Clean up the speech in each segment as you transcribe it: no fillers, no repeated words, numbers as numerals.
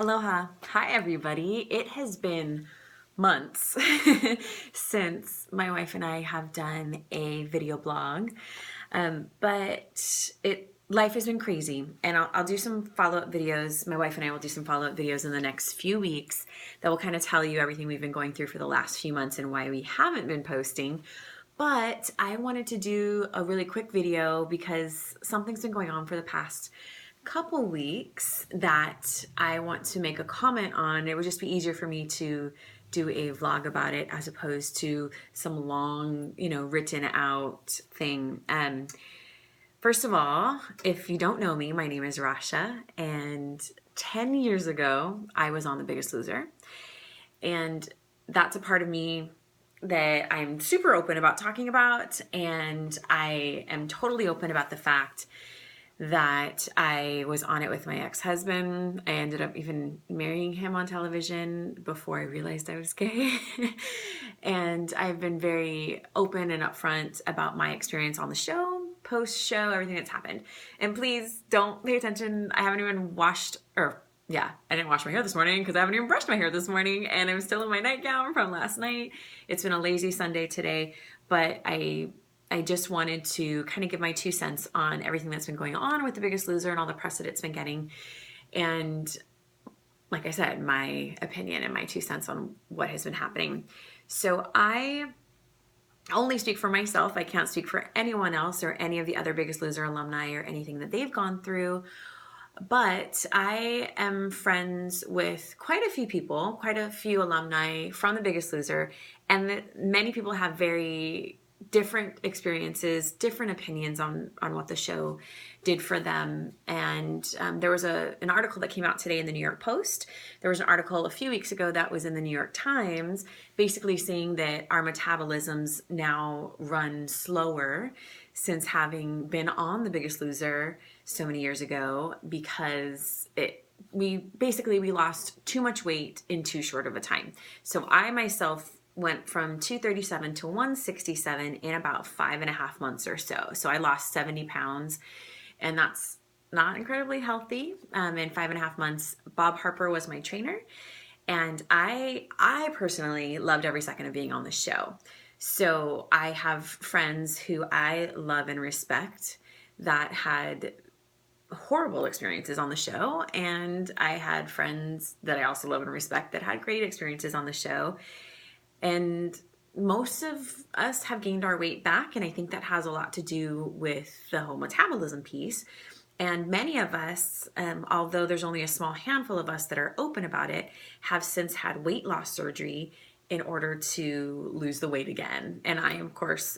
Aloha. Hi, everybody. It has been months since my wife and I have done a video blog, but life has been crazy, and I'll do some follow-up videos. My wife and I will do some follow-up videos in the next few weeks that will kind of tell you everything we've been going through for the last few months and why we haven't been posting. But I wanted to do a really quick video because something's been going on for the past couple weeks that I want to make a comment on. It would just be easier for me to do a vlog about it as opposed to some long, written out thing. First of all, if you don't know me, my name is Rasha, and 10 years ago, I was on The Biggest Loser. And that's a part of me that I'm super open about talking about, and I am totally open about the fact that I was on it with my ex-husband. I ended up even marrying him on television before I realized I was gay. And I've been very open and upfront about my experience on the show, post-show, everything that's happened. And please don't pay attention. I haven't even I didn't wash my hair this morning because I haven't even brushed my hair this morning, and I'm still in my nightgown from last night. It's been a lazy Sunday today, but I just wanted to kind of give my 2 cents on everything that's been going on with The Biggest Loser and all the press that it's been getting. And like I said, my opinion and my 2 cents on what has been happening. So I only speak for myself. I can't speak for anyone else or any of the other Biggest Loser alumni or anything that they've gone through. But I am friends with quite a few people, quite a few alumni from The Biggest Loser, and many people have very different experiences, different opinions on what the show did for them. And there was an article that came out today in the New York Post. There was an article a few weeks ago that was in the New York Times, basically saying that our metabolisms now run slower since having been on The Biggest Loser so many years ago, because we lost too much weight in too short of a time. So I myself went from 237 to 167 in about 5.5 months or so. So I lost 70 pounds, and that's not incredibly healthy in 5.5 months. Bob Harper was my trainer, and I personally loved every second of being on the show. So I have friends who I love and respect that had horrible experiences on the show, and I had friends that I also love and respect that had great experiences on the show. And most of us have gained our weight back, and I think that has a lot to do with the whole metabolism piece. And many of us, although there's only a small handful of us that are open about it, have since had weight loss surgery in order to lose the weight again. And I, of course,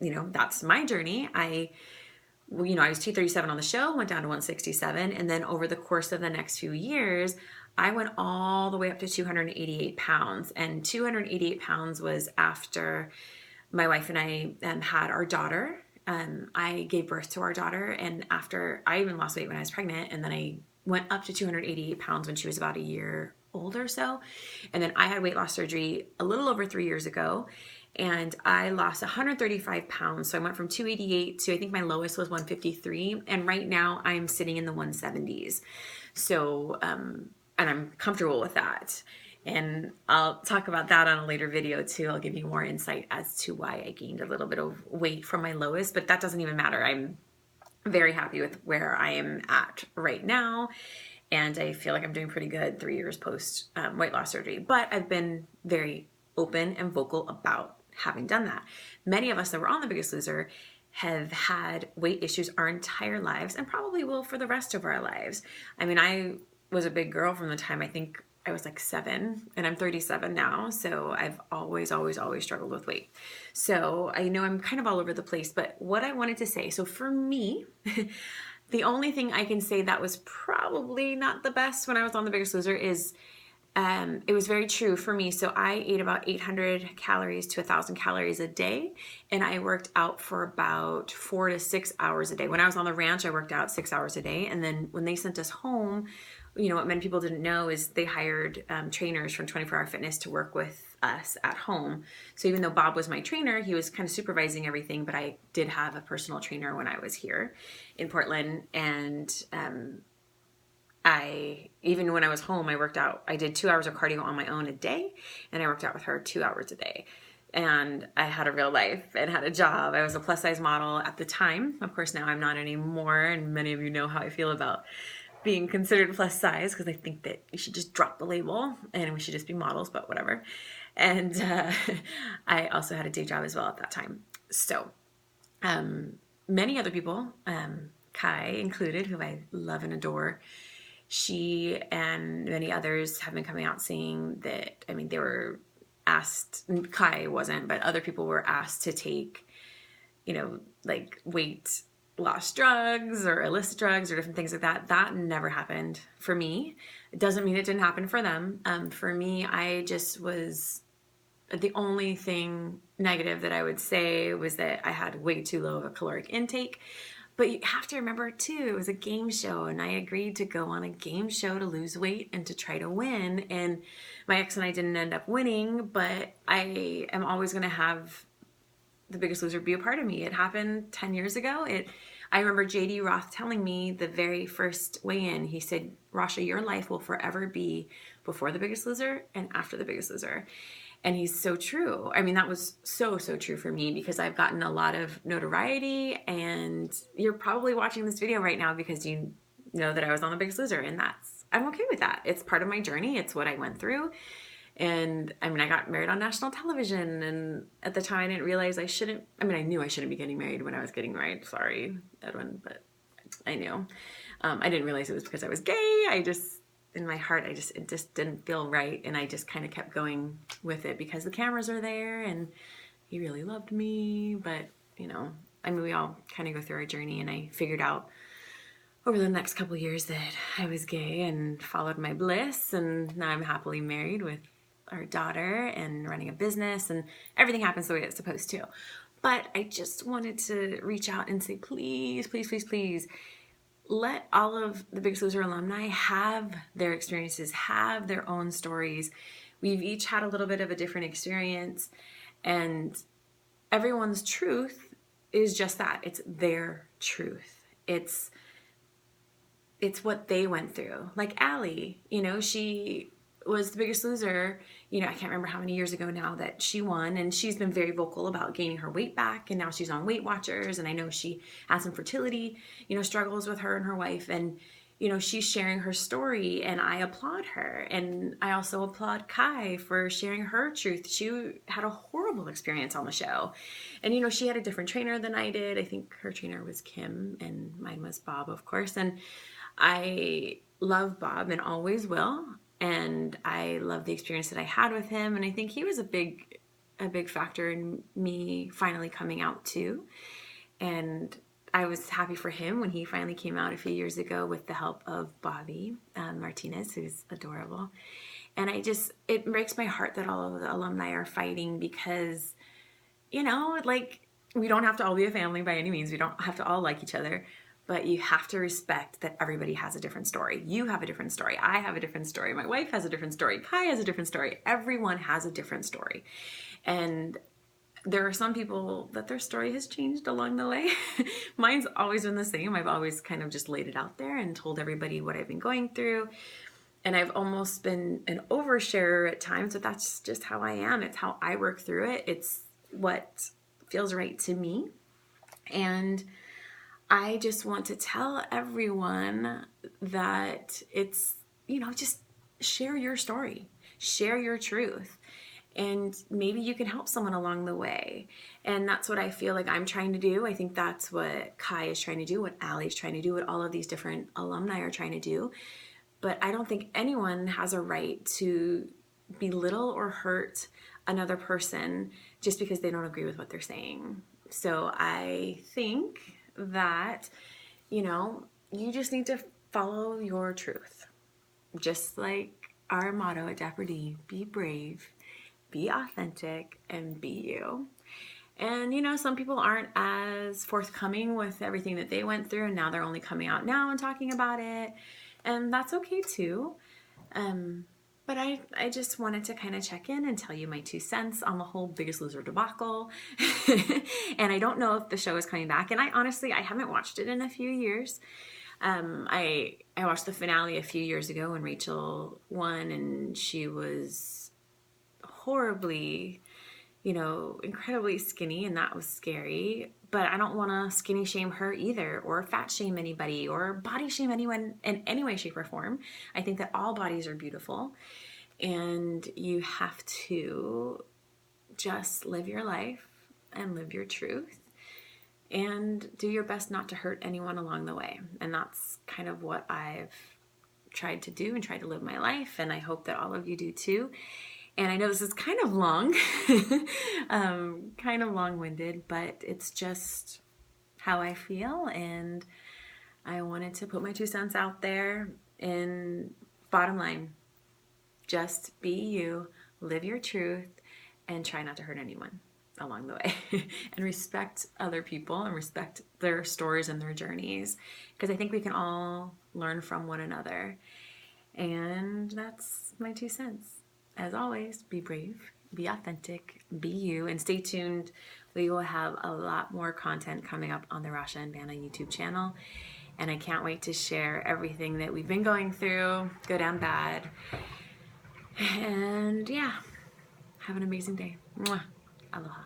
that's my journey. I was 237 on the show, went down to 167. And then over the course of the next few years, I went all the way up to 288 pounds. And 288 pounds was after my wife and I had our daughter. I gave birth to our daughter, and after I even lost weight when I was pregnant, and then I went up to 288 pounds when she was about a year old or so. And then I had weight loss surgery a little over 3 years ago, and I lost 135 pounds. So I went from 288 to, I think my lowest was 153. And right now I'm sitting in the 170s. So, and I'm comfortable with that. And I'll talk about that on a later video too. I'll give you more insight as to why I gained a little bit of weight from my lowest, but that doesn't even matter. I'm very happy with where I am at right now. And I feel like I'm doing pretty good 3 years post weight loss surgery. But I've been very open and vocal about having done that. Many of us that were on The Biggest Loser have had weight issues our entire lives, and probably will for the rest of our lives. I mean, I was a big girl from the time I think I was like 7, and I'm 37 now. So I've always struggled with weight. So I know I'm kind of all over the place, but what I wanted to say, so for me, the only thing I can say that was probably not the best when I was on The Biggest Loser is it was very true for me. So I ate about 800 calories to 1,000 calories a day, and I worked out for about 4 to 6 hours a day. When I was on the ranch, I worked out 6 hours a day. And then when they sent us home, what many people didn't know is they hired trainers from 24 Hour Fitness to work with us at home. So even though Bob was my trainer, he was kind of supervising everything, but I did have a personal trainer when I was here in Portland. And even when I was home, I worked out. I did 2 hours of cardio on my own a day, and I worked out with her 2 hours a day. And I had a real life and had a job. I was a plus size model at the time. Of course, now I'm not anymore. And many of you know how I feel about being considered plus size, because I think that you should just drop the label and we should just be models, but whatever. And I also had a day job as well at that time. So many other people, Kai included, who I love and adore, she and many others have been coming out saying that, I mean, they were asked, Kai wasn't, but other people were asked to take, like weight loss drugs or illicit drugs or different things like that. That never happened for me. It doesn't mean it didn't happen for them. For me, I just was, the only thing negative that I would say was that I had way too low of a caloric intake. But you have to remember too, it was a game show, and I agreed to go on a game show to lose weight and to try to win. And my ex and I didn't end up winning, but I am always going to have The Biggest Loser be a part of me. It happened 10 years ago. I remember JD Roth telling me the very first weigh-in, he said, Rasha, your life will forever be before The Biggest Loser and after The Biggest Loser. And he's so true. I mean, that was so true for me, because I've gotten a lot of notoriety, and you're probably watching this video right now because you know that I was on The Biggest Loser, and I'm okay with that. It's part of my journey. It's what I went through. And I mean, I got married on national television, and at the time I didn't realize I knew I shouldn't be getting married when I was getting married. Sorry, Edwin, but I knew. I didn't realize it was because I was gay. In my heart, it just didn't feel right. And I just kind of kept going with it because the cameras are there and he really loved me. But, I mean, we all kind of go through our journey, and I figured out over the next couple of years that I was gay and followed my bliss. And now I'm happily married with our daughter and running a business, and everything happens the way it's supposed to. But I just wanted to reach out and say, please, please, please, please, let all of the Biggest Loser alumni have their experiences, have their own stories. We've each had a little bit of a different experience, and everyone's truth is just that. It's their truth. It's what they went through. Like Allie, she was The Biggest Loser. I can't remember how many years ago now that she won, and she's been very vocal about gaining her weight back, and now she's on Weight Watchers, and I know she has some fertility, struggles with her and her wife, and she's sharing her story, and I applaud her. And I also applaud Kai for sharing her truth. She had a horrible experience on the show, and she had a different trainer than I did. I think her trainer was Kim and mine was Bob, of course, and I love Bob and always will. And I love the experience that I had with him. And I think he was a big factor in me finally coming out too. And I was happy for him when he finally came out a few years ago with the help of Bobby Martinez, who's adorable. And it breaks my heart that all of the alumni are fighting, because, we don't have to all be a family by any means. We don't have to all like each other. But you have to respect that everybody has a different story. You have a different story. I have a different story. My wife has a different story. Kai has a different story. Everyone has a different story. And there are some people that their story has changed along the way. Mine's always been the same. I've always kind of just laid it out there and told everybody what I've been going through. And I've almost been an oversharer at times, but that's just how I am. It's how I work through it. It's what feels right to me. And I just want to tell everyone that it's, just share your story, share your truth, and maybe you can help someone along the way. And that's what I feel like I'm trying to do. I think that's what Kai is trying to do, what Allie is trying to do, what all of these different alumni are trying to do. But I don't think anyone has a right to belittle or hurt another person just because they don't agree with what they're saying. So I think that, you just need to follow your truth. Just like our motto at Dapper D, be brave, be authentic, and be you. And, some people aren't as forthcoming with everything that they went through, and now they're only coming out now and talking about it. And that's okay too. But I just wanted to kind of check in and tell you my 2 cents on the whole Biggest Loser debacle. And I don't know if the show is coming back. And I haven't watched it in a few years. I watched the finale a few years ago when Rachel won, and she was horribly, incredibly skinny, and that was scary. But I don't want to skinny shame her either, or fat shame anybody, or body shame anyone in any way, shape, or form. I think that all bodies are beautiful, and you have to just live your life and live your truth and do your best not to hurt anyone along the way. And that's kind of what I've tried to do and tried to live my life, and I hope that all of you do too. And I know this is kind of long, kind of long-winded, but it's just how I feel, and I wanted to put my 2 cents out there. And bottom line, just be you, live your truth, and try not to hurt anyone along the way. And respect other people and respect their stories and their journeys, because I think we can all learn from one another. And that's my 2 cents. As always, be brave, be authentic, be you, and stay tuned. We will have a lot more content coming up on the Rasha and Vanna YouTube channel. And I can't wait to share everything that we've been going through, good and bad. And yeah, have an amazing day. Mwah. Aloha.